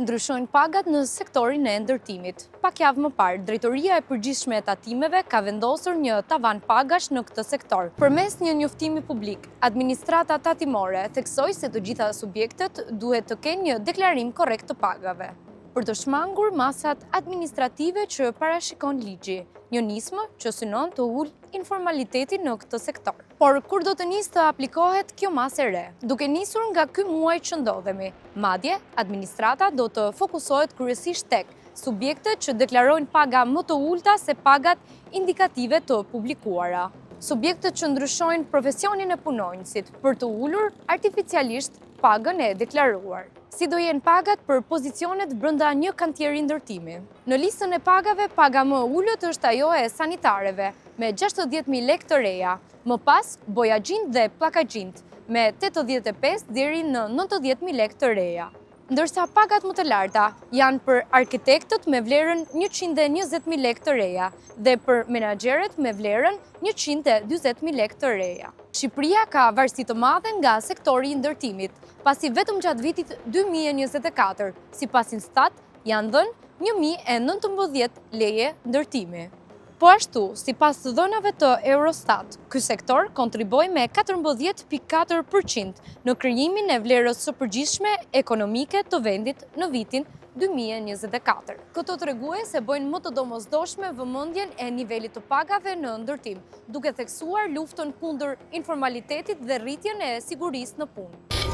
ndryshojnë pagat në sektorin e ndërtimit. Pak javë më parë, Drejtoria e Përgjithshme e Tatimeve ka vendosur një tavan pagash në këtë sektor. Përmes një njoftimi publik, administrata tatimore theksoi se të gjitha subjektet duhet të kenë një deklarim korrekt të pagave, për të shmangur masat administrative që parashikon ligji, një nismë që synon të ulë informalitetin në këtë sektor. Por kur do të nisë të aplikohet kjo masë e re? Duke nisur nga ky muaj që ndodhemi, madje administrata do të fokusohet kryesisht tek subjektet që deklarojnë paga më të ulta se pagat indikative të publikuara. Subjektet që ndryshojnë profesionin e punonjësit për të ulur artificialisht pagën e deklaruar. Si do jenë pagat për pozicionet brenda një kantieri ndërtimi? Në listën e pagave, paga më ullët është ajo e sanitareve, me 60.000 lekë të reja, më pas bojagjint dhe plakagjint, me 85 deri në 90.000 lekë të reja. Ndërsa pagat më të larta janë për arkitektët me vlerën 120.000 lekë të reja dhe për menaxherët me vlerën 140.000 lekë të reja. Shqipëria ka varësi të madhe nga sektori i ndërtimit, pasi vetëm gjatë vitit 2024, sipas Instat, janë dhënë 1.019 leje ndërtimi. Po ashtu, sipas të dhënave të Eurostat, ky sektor kontriboi me 14.4% në krijimin e vlerës së përgjithshme ekonomike të vendit në vitin 2024. Këto tregues se bojnë më të domosdoshme vëmendjen e nivelit të pagave në ndërtim, duke theksuar luftën kundër informalitetit dhe rritjen e sigurisë në punë.